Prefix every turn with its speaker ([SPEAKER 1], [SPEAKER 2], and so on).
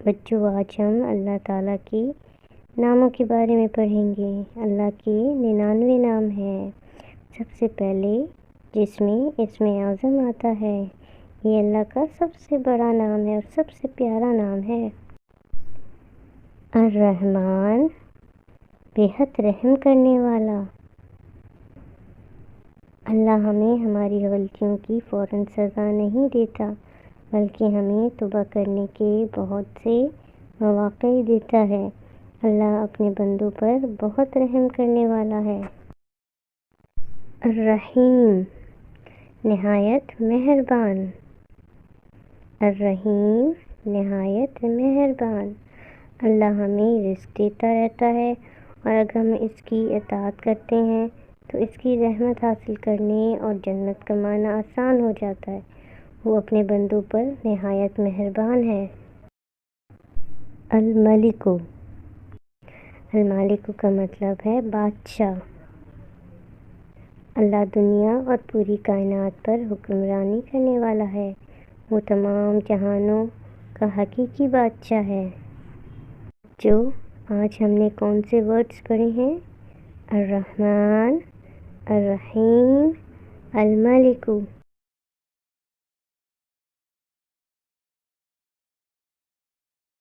[SPEAKER 1] بچوں، آج ہم اللہ تعالیٰ کے ناموں کے بارے میں پڑھیں گے۔ اللہ کے 99 نام ہیں۔ سب سے پہلے جس میں اسم اعظم آتا ہے، یہ اللہ کا سب سے بڑا نام ہے اور سب سے پیارا نام ہے۔ الرحمن، بے حد رحم کرنے والا۔ اللہ ہمیں ہماری غلطیوں کی فوراً سزا نہیں دیتا، بلکہ ہمیں توبہ کرنے کے بہت سے مواقع دیتا ہے۔ اللہ اپنے بندوں پر بہت رحم کرنے والا ہے۔ الرحیم، نہایت مہربان۔ الرحیم، نہایت مہربان۔ اللہ ہمیں رزق دیتا رہتا ہے، اور اگر ہم اس کی اطاعت کرتے ہیں تو اس کی رحمت حاصل کرنے اور جنت کمانا آسان ہو جاتا ہے۔ وہ اپنے بندوں پر نہایت مہربان ہے۔ الملک، المالک کا مطلب ہے بادشاہ۔ اللہ دنیا اور پوری کائنات پر حکمرانی کرنے والا ہے۔ وہ تمام جہانوں کا حقیقی بادشاہ ہے۔ جو آج ہم نے کون سے ورڈز پڑھے ہیں؟ الرحمن، الرحیم، الملک۔